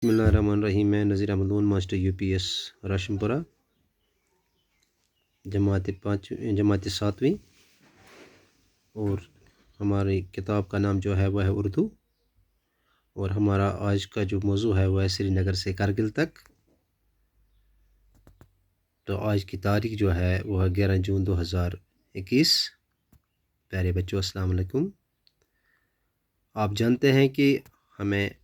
बिस्मिल्लाहिर्रहमानिर्रहीम। मैं नज़ीर Ahmad loan master UPS राशनपुरा, जमात सातवीं। और हमारी किताब का नाम जो है वह है उर्दू। और हमारा आज का जो मौजू है वह है श्रीनगर से कारगिल तक। तो आज की तारीख जो है वह 11 जून 2021। प्यारे बच्चों, अस्सलाम वालेकुम। आप जानते हैं कि हमें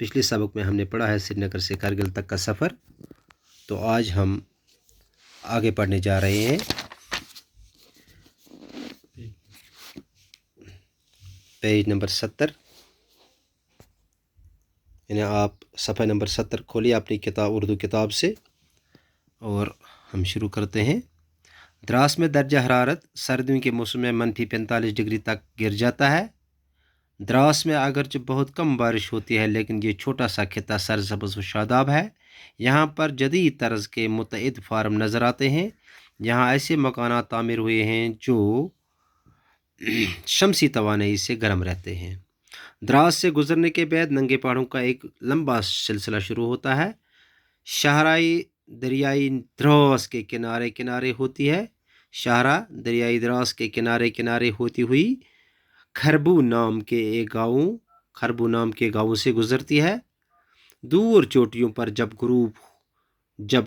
पिछले सबक में हमने पढ़ा है श्रीनगर से कारगिल तक का सफ़र। तो आज हम आगे पढ़ने जा रहे हैं। पेज नंबर 70, यानी आप सफ़ा नंबर 70 खोलिए अपनी किताब, उर्दू किताब से, और हम शुरू करते हैं। द्रास में दर्जा हरारत सर्दियों के मौसम में -45 डिग्री तक गिर जाता है। द्रास में अगरचे बहुत कम बारिश होती है, लेकिन ये छोटा सा खिता सरसब्ज़ व शादाब है। यहाँ पर जदीद तर्ज के मुतअद्दिद फार्म नज़र आते हैं। यहाँ ऐसे मकानात तामीर हुए हैं जो शमसी तवानाई से गर्म रहते हैं। द्रास से गुजरने के बाद नंगे पहाड़ों का एक लंबा सिलसिला शुरू होता है। शाहराई दरियाई द्रास के किनारे किनारे होती है। शाहरा दरियाई द्रास के किनारे किनारे होती हुई खरबू नाम के गांवों से गुजरती है। दूर चोटियों पर जब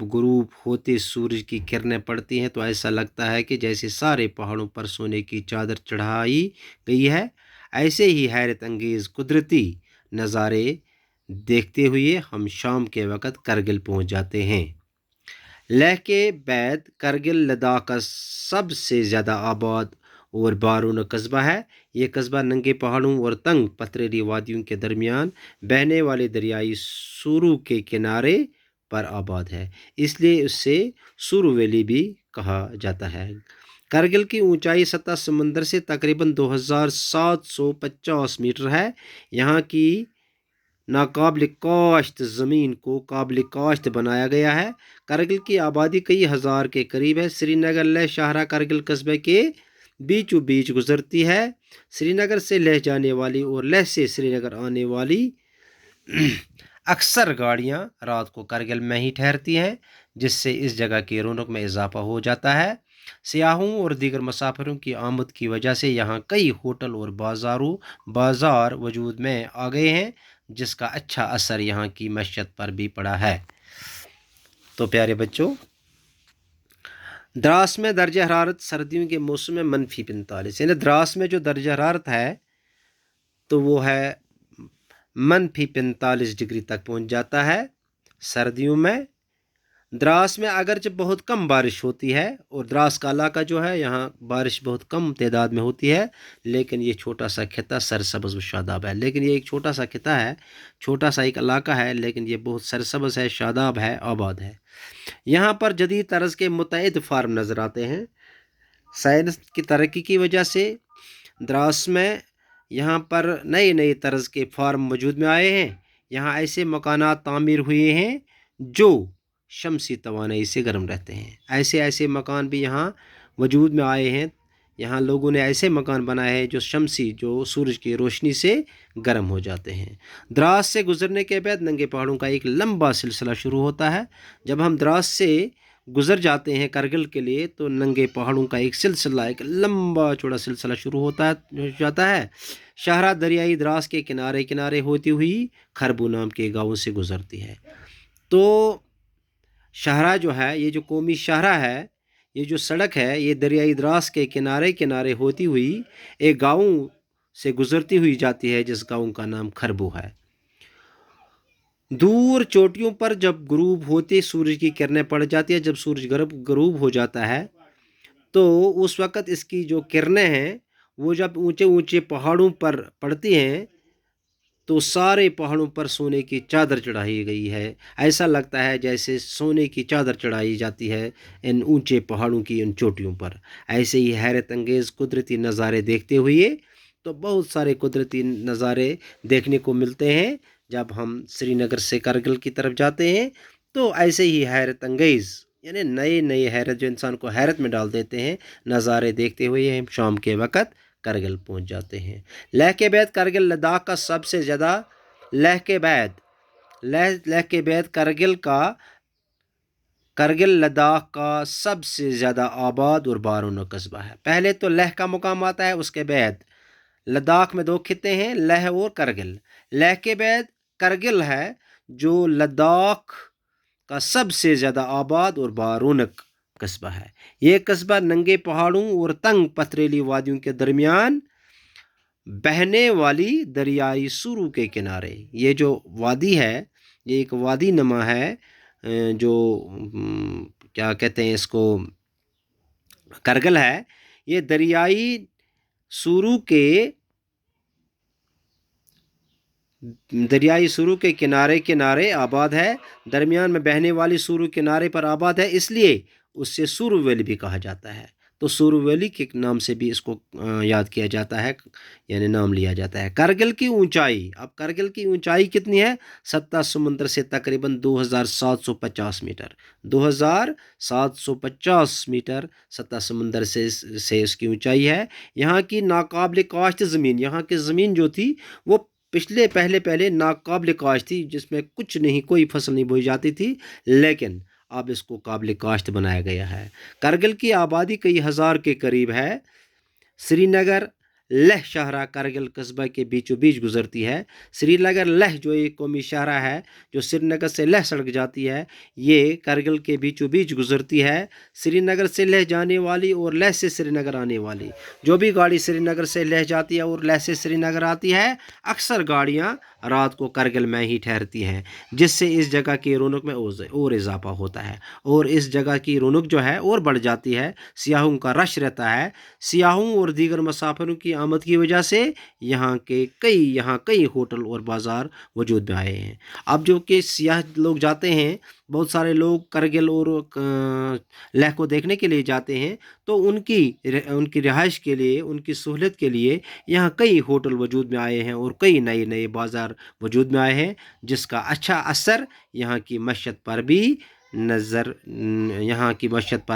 गुरूब होते सूरज की किरणें पड़ती हैं तो ऐसा लगता है कि जैसे सारे पहाड़ों पर सोने की चादर चढ़ाई गई है। ऐसे ही हैरत अंगेज कुदरती नज़ारे देखते हुए हम शाम के वक़्त करगिल पहुंच जाते हैं। लेह के बाद करगिल लद्दाख का सबसे ज़्यादा आबाद और बारूना कस्बा है। ये कस्बा नंगे पहाड़ों और तंग पथरीली वादियों के दरमियान बहने वाले दरियाई सुरू के किनारे पर आबाद है, इसलिए उससे सुरू वैली भी कहा जाता है। करगिल की ऊंचाई सतह समंदर से तकरीबन 2750 मीटर है। यहाँ की नाकाबिल काश्त ज़मीन को काबिल काश्त बनाया गया है। करगिल की आबादी कई हज़ार के करीब है। श्रीनगर लेह शाहरा करगिल कस्बे के बीचों बीच गुजरती है। श्रीनगर से लेह जाने वाली और लेह से श्रीनगर आने वाली अक्सर गाड़ियां रात को करगिल में ही ठहरती हैं, जिससे इस जगह की रौनक में इजाफा हो जाता है। सियाहों और दीगर मुसाफिरों की आमद की वजह से यहाँ कई होटल और बाज़ार वजूद में आ गए हैं, जिसका अच्छा असर यहाँ की मईशत पर भी पड़ा है। तो प्यारे बच्चों, द्रास में दर्जा हरारत सर्दियों के मौसम में -45, यानी द्रास में जो दर्जा हरारत है तो वो है -45 डिग्री तक पहुंच जाता है सर्दियों में। द्रास में अगरचे बहुत कम बारिश होती है, और द्रास का इलाका जो है यहाँ बारिश बहुत कम तादाद में होती है, लेकिन ये छोटा सा खिता सरसब्ज़ व शादाब है। लेकिन ये एक छोटा सा खिता है, छोटा सा एक इलाका है, लेकिन ये बहुत सरसब्ज़ है, शादाब है, आबाद है। यहाँ पर जदीद तर्ज के मुतअद्दिद फार्म नज़र आते हैं। साइंस की तरक्की की वजह से द्रास में यहाँ पर नए नए तर्ज के फार्म वजूद में आए हैं। यहाँ ऐसे मकानात तामीर हुए हैं जो शमसी तवानाई से गर्म रहते हैं। ऐसे ऐसे मकान भी यहाँ वजूद में आए हैं। यहाँ लोगों ने ऐसे मकान बनाए हैं जो सूरज की रोशनी से गर्म हो जाते हैं। द्रास से गुजरने के बाद नंगे पहाड़ों का एक लंबा सिलसिला शुरू होता है। जब हम द्रास से गुजर जाते हैं करगिल के लिए तो नंगे पहाड़ों का एक लंबा चौड़ा सिलसिला शुरू हो जाता है। शाहरा दरियाई द्रास के किनारे किनारे होती हुई खरबू नाम के गाँव से गुजरती है। तो शाहरा जो है, ये जो कौमी शाहरा है, ये जो सड़क है, ये दरियाई द्रास के किनारे किनारे होती हुई एक गाँव से गुजरती हुई जाती है, जिस गाँव का नाम खरबू है। दूर चोटियों पर जब गुरूब होते सूरज की किरणें पड़ जाती है, जब सूरज गुरूब हो जाता है तो उस वक़्त इसकी जो किरणें हैं वो जब ऊंचे ऊंचे पहाड़ों पर पड़ती हैं तो सारे पहाड़ों पर सोने की चादर चढ़ाई गई है। ऐसा लगता है जैसे सोने की चादर चढ़ाई जाती है इन ऊंचे पहाड़ों की इन चोटियों पर। ऐसे ही हैरत अंगेज़ कुदरती नज़ारे देखते हुए तो बहुत सारे कुदरती नज़ारे देखने को मिलते हैं जब हम श्रीनगर से करगिल की तरफ जाते हैं। तो ऐसे ही हैरत अंगेज़, यानी नए नए हैरत, जो इंसान को हैरत में डाल देते हैं, नज़ारे देखते हुए हम शाम के वक़्त करगिल पहुंच जाते हैं। लेह के बाद करगिल लद्दाख का सबसे ज़्यादा लेह के बाद لہ کے بعد کرگل لداخ کا سب سے زیادہ آباد اور بارونق قصبہ ہے۔ پہلے تو لہ کا مقام آتا ہے، اس کے بعد لداخ میں 2 خطے ہیں، لہ اور کرگل۔ لہ کے بعد کرگل ہے جو لداخ کا سب سے زیادہ آباد اور بارونق قصبہ ہے۔ یہ قصبہ ننگے پہاڑوں اور تنگ پتھریلی وادیوں کے درمیان بہنے والی دریائے سورو کے کنارے، یہ جو وادی ہے یہ ایک وادی نما ہے، جو کیا کہتے ہیں اس کو، کرگل ہے، یہ دریائے سورو کے کنارے آباد ہے، درمیان میں بہنے والی سورو کنارے پر آباد ہے، اس لیے اس سے سورو ویلی بھی کہا جاتا ہے۔ تو سورو ویلی کے نام سے بھی اس کو یاد کیا جاتا ہے، یعنی نام لیا جاتا ہے۔ کرگل کی اونچائی، اب کرگل کی اونچائی کتنی ہے؟ سطح سمندر سے تقریباً 2750 میٹر، 2750 میٹر سطح سمندر سے اس کی اونچائی ہے۔ یہاں کی ناقابل کاشت زمین، یہاں کی زمین جو تھی وہ پہلے ناقابل کاشت تھی، جس میں کچھ نہیں، کوئی فصل نہیں بوئی جاتی تھی، لیکن اب اس کو قابل کاشت بنایا گیا ہے۔ کرگل کی آبادی کئی ہزار کے قریب ہے۔ سری نگر لہ شاہراہ کرگل قصبہ کے بیچوں بیچ گزرتی ہے۔ سری نگر لہ جو ایک قومی شاہراہ ہے جو سری نگر سے لہ سڑک جاتی ہے، یہ کرگل کے بیچوں بیچ گزرتی ہے۔ سری نگر سے لہ جانے والی اور لہ سے سری نگر آنے والی جو بھی گاڑی سری نگر سے لہ جاتی ہے اور لہ سے سری نگر آتی ہے، اکثر گاڑیاں رات کو کرگل میں ہی ٹھہرتی ہیں، جس سے اس جگہ کی رونق میں اور اضافہ ہوتا ہے، اور اس جگہ کی رونق جو ہے اور بڑھ جاتی ہے۔ سیاحوں کا رش رہتا ہے، سیاحوں اور دیگر مسافروں کی آمد کی وجہ سے یہاں کئی ہوٹل اور بازار وجود میں آئے ہیں۔ اب جو کہ سیاح لوگ جاتے ہیں، بہت سارے لوگ کرگل اور لہ کو دیکھنے کے لیے جاتے ہیں، تو ان کی رہائش کے لیے، ان کی سہولت کے لیے یہاں کئی ہوٹل وجود میں آئے ہیں اور کئی نئے بازار وجود میں آئے ہیں، جس کا اچھا اثر یہاں کی معیشت پر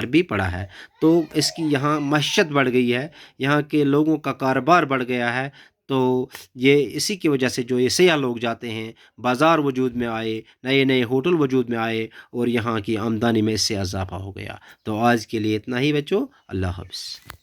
بھی پڑا ہے۔ تو اس کی یہاں معیشت بڑھ گئی ہے، یہاں کے لوگوں کا کاروبار بڑھ گیا ہے، تو یہ اسی کی وجہ سے جو یہ سیاح لوگ جاتے ہیں، بازار وجود میں آئے، نئے ہوٹل وجود میں آئے، اور یہاں کی آمدنی میں اس سے اضافہ ہو گیا۔ تو آج کے لیے اتنا ہی بچوں، اللہ حافظ۔